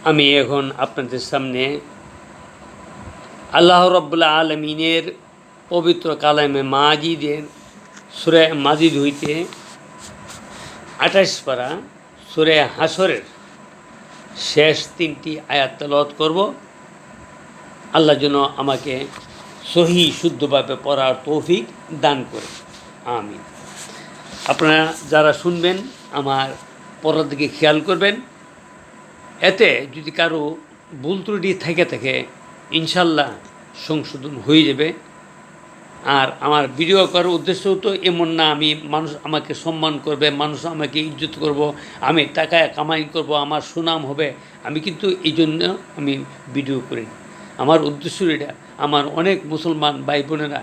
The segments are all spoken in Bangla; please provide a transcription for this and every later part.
আমি এখন আপনাদের সামনে আল্লাহ রাব্বুল আলামিনের পবিত্র কালামে মাজিদের সূরা মাজিদ হইতে 28 পারা সূরা হাসরের শেষ 3টি আয়াত তেলাওয়াত করব। আল্লাহ যেন আমাকে সহি শুদ্ধভাবে পড়ার তৌফিক দান করে, আমিন। আপনারা যারা শুনবেন আমার পড়ার দিকে খেয়াল করবেন। এতে যদি কারো ভুল ত্রুটি থেকে থাকে ইনশাল্লাহ সংশোধন হয়ে যাবে। আর আমার ভিডিও করার উদ্দেশ্য তো এমন না আমি মানুষ আমাকে সম্মান করবে, মানুষ আমাকে ইজ্জত করব, আমি টাকা কামাই করব, আমার সুনাম হবে। আমি কিন্তু এই জন্য আমি ভিডিও করি। আমার উদ্দেশ্য এটা, আমার অনেক মুসলমান ভাই বোনেরা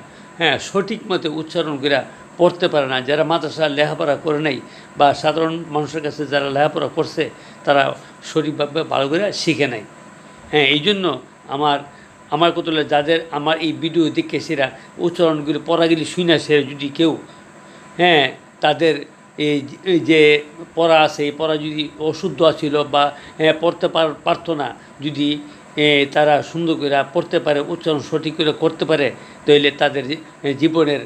সঠিক মতে উচ্চারণ করে পড়তে পারে না, যারা মাদ্রাসা লেখাপড়া করে নাই বা সাধারণ মানুষের কাছে যারা লেখাপড়া করছে তারা সঠিকভাবে ভালো করে শিখে নাই। এই জন্য আমার কত যাদের আমার এই ভিডিও দেখে সেরা উচ্চারণগুলি পড়াগুলি শুনে সে যদি কেউ তাদের এই যে পড়া আছে এই পড়া যদি অশুদ্ধ ছিল বা পড়তে পারতো না, যদি তারা সুন্দর করে পড়তে পারে, উচ্চারণ সঠিক করে করতে পারে, তাহলে তাদের জীবনের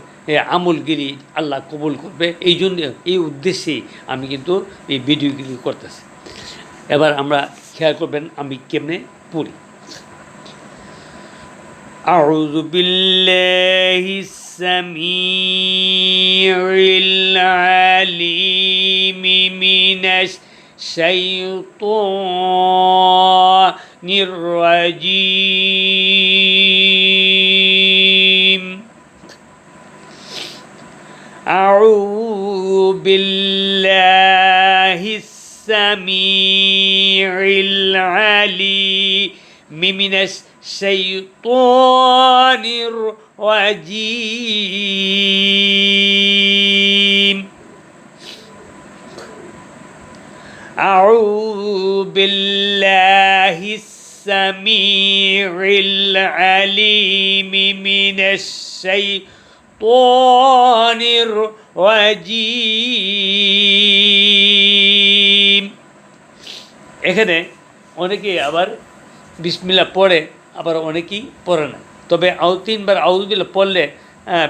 আমলগিরি আল্লাহ কবুল করবে। এই জন্য এই উদ্দেশ্যেই আমি কিন্তু এই ভিডিওগুলি করতেছি। এবার আমরা খেয়াল করবেন আমি কেমনে পড়ি। أعوذ بالله السميع العليم من الشيطان الرجيم. أعوذ بالله السميع العليم من الشيطان الرجيم. أعوذ بالله السميع العليم من الشيطان الرجيم. এখানে অনেকে আবার বিসমিল্লাহ পড়ে, আবার অনেকেই পড়ে না। তবে 3বার আউযুবিল্লাহ পড়লে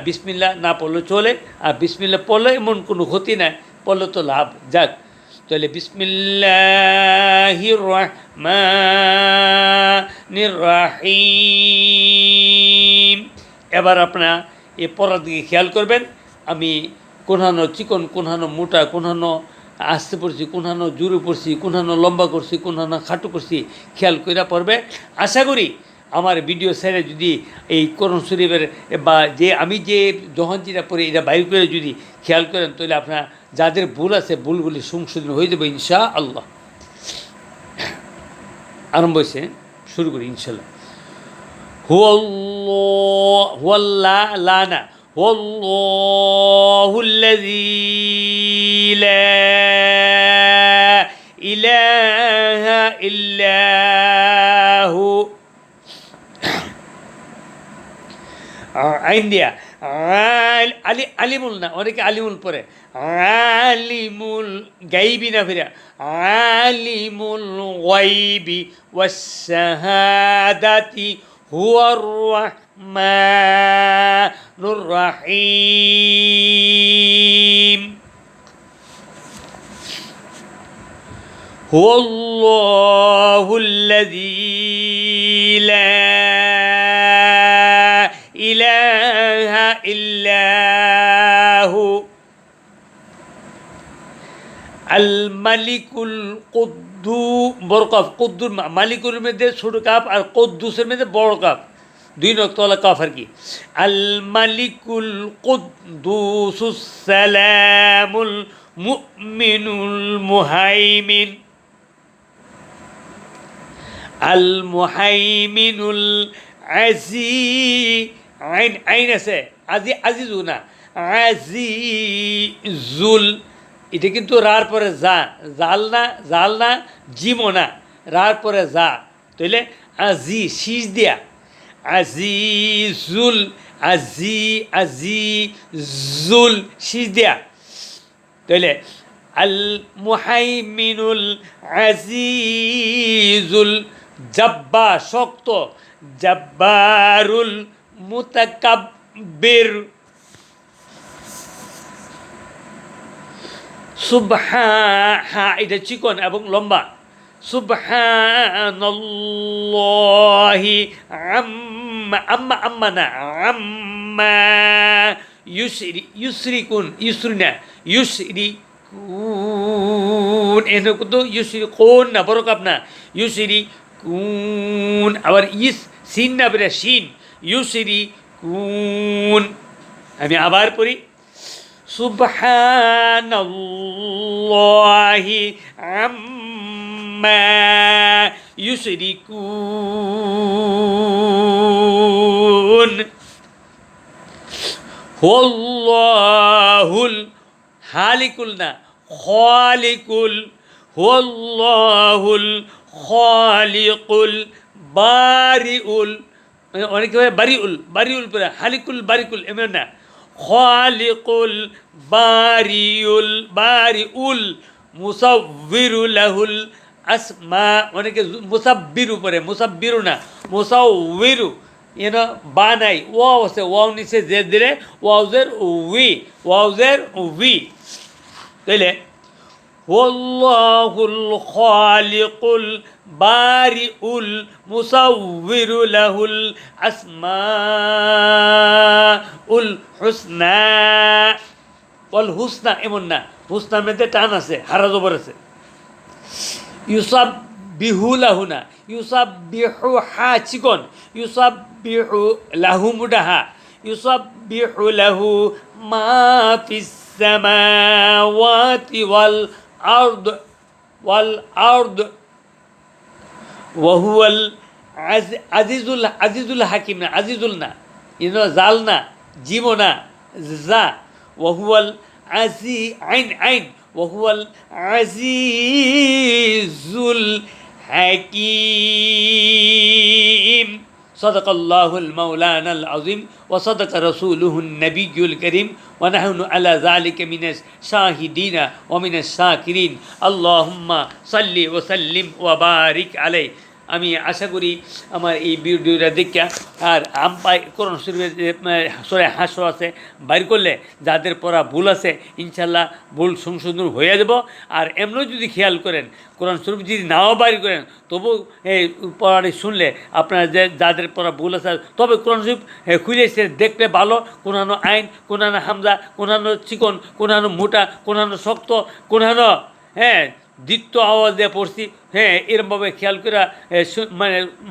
বিসমিল্লাহ না পড়লে চলে, আর বিসমিল্লাহ পড়লে এমন কোনো ক্ষতি নাই, পড়লে তো লাভ। যাক, তাহলে বিসমিল্লাহির রহমানির রহিম। এবার আপনারা এই পড়ার দিকে খেয়াল করবেন। আমি কোনহানো চিকন, কোনহানো মোটা, কোনহানো আস্তে পড়ছি, কোনহানো জোরে পড়ছি, কোনহানো লম্বা করছি, কোনহানো খাটো করছি, খেয়াল করে পড়বে। আশা করি আমার ভিডিও ছেড়ে যদি এই কোরআন শরীফের বা যে আমি যে যখন যেটা পড়ি এটা বাইর করে যদি খেয়াল করেন, তাহলে আপনার যাদের ভুল আছে ভুলগুলি সংশোধন হয়ে যাবে ইনশাআল্লাহ। আরম্ভ হয়েছে, শুরু করি ইনশাল্লাহ। হুয়াল্লাহ واللذي لا إله إلا هو عندي আলিমুল না, অনেকে আলিমুল পড়ে, আলিমুল গাইবি না, ফিরে আলিমুল গাইবি ওয়াস শাহাদাতি হুয়ার রহমানুর রহিম. হুয়াল্লাহুল্লাযী লা ইলাহা ইল্লাহু আল মালিকুল কুদ্দুস. বড় কাফ, কুদ্দুস মালিকুর মধ্যে ছোট কাফ আর কুদ্দুসের মধ্যে বড় কাফ, 2 নক্তওয়ালা কাফ আর কি। আল মালিকুল কুদ্দুসুস সালামুল মুমিনুল মুহাইমিন. আল মুহাইমিনুল আজিজ, আইন আছে, আজিজু না, আজিজুল। এটা কিন্তু রার পরে জাল না জিমো না, রার পরে যা, তাইলে আজি শীষ দিয়া আজিজুল, আজিজুল শীষ দিয়া, তাইলে আল মুহাইমিনুল আজিজুল জাব্বা শক্ত, জাব্বারুল মুতাকাব্বির, হা এটা চিকন এবং লম্বা, সুবহানাল্লাহি আম্মা না আম্মা ইউসরিকুন এনে কিন্তু ইউসরিকুন না বড় কাপ না, ইউসরিকুন, আবার সিন না বেরে সিন, ইউসরিকুন। আমি আবার পড়ি, সুবহানাল্লাহি আম্মা ইউশরিকুন। হুয়াল্লাহুল হালিকুল না খালিকুল, হুয়াল্লাহুল খালিকুল বারিউল, অনেকে বারিউল পরে হালিকুল বারিকুল এমন না, খালিকুল বারিউল মুসাব্বিরু লাহুল আসমা, অনেকে মুসাব্বিরু পরে, মুসাব্বিরু না মুসাউবিরু, বা নাই, ওয়াও আছে, ওয়াও নিচে জের দিলে ওয়াউজের উই তাইলে হুয়াল্লাহুল খালিকুল বারিউল মুসাউবিরু লাহুল আসমাউল হুসনা। হুসনা এমন না, হুসনার মধ্যে টান আছে, হারা জবর আছে। ইউসাব্বিহু লাহু না, ইউসাব্বিহু হা চিকন, ইউসাব্বিহু লাহু মুডাহা, ইউসাব্বিহু লাহু মা ফিস সামাওয়াতি ওয়াল আরদ ওয়া হুয়াল আজিজুল হাকিম না, আজিজুল না, জাল না, জিমো না, জা, ওয়া হুয়াল আইন وهو العزيز الحكيم صدق الله المولانا العظيم وصدق رسوله النبي الكريم ونحن على ذلك من الشاهدين ومن الشاكرين اللهم صل وسلم وبارك عليه। আমি আশা করি আমার এই ভিডিওটা দেখে আর কোরআন শরীফের সূরা হাসর আছে বাইর করলে যাদের পড়া ভুল আছে ইনশাল্লাহ ভুল সংশোধন হয়ে যাব। আর এমনও যদি খেয়াল করেন কোরআন শরীফ যদি নাও বাইর করেন তবু এই পড়াটি শুনলে আপনারা যাদের পড়া ভুল আছে তবে কোরআন শরীফ খুলে সে দেখলে ভালো, কোনানো আইন, কোনানো হামজা, কোনানো চিকন, কোনানো মোটা, কোনানো শক্ত, কোনানো দ্বিত্ব আওয়াজ দিয়ে পড়ছি, এরমভাবে খেয়াল করে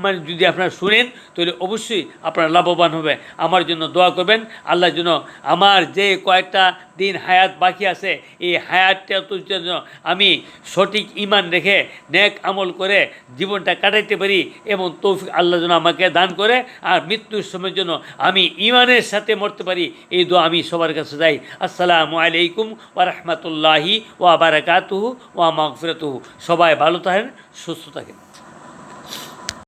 মানে যদি আপনারা শুনেন তাহলে অবশ্যই আপনারা লাভবান হবে। আমার জন্য দোয়া করবেন, আল্লাহর জন্য আমার যে কয়েকটা দিন হায়াত বাকি আছে এই হায়াতটা জন্য আমি সঠিক ঈমান রেখে নেক আমল করে জীবনটা কাটাইতে পারি এবং তৌফিক আল্লাহ যেন আমাকে দান করে আর মৃত্যুর সময়ের জন্য আমি ঈমানের সাথে মরতে পারি, এই দোয়া আমি সবার কাছে যাই। আসসালামু আলাইকুম ওয়া রাহমাতুল্লাহি ওয়া বারাকাতুহু ওয়া মাগফিরাতুহু। সবাই ভালো থাকেন, সুস্থ থাকেন।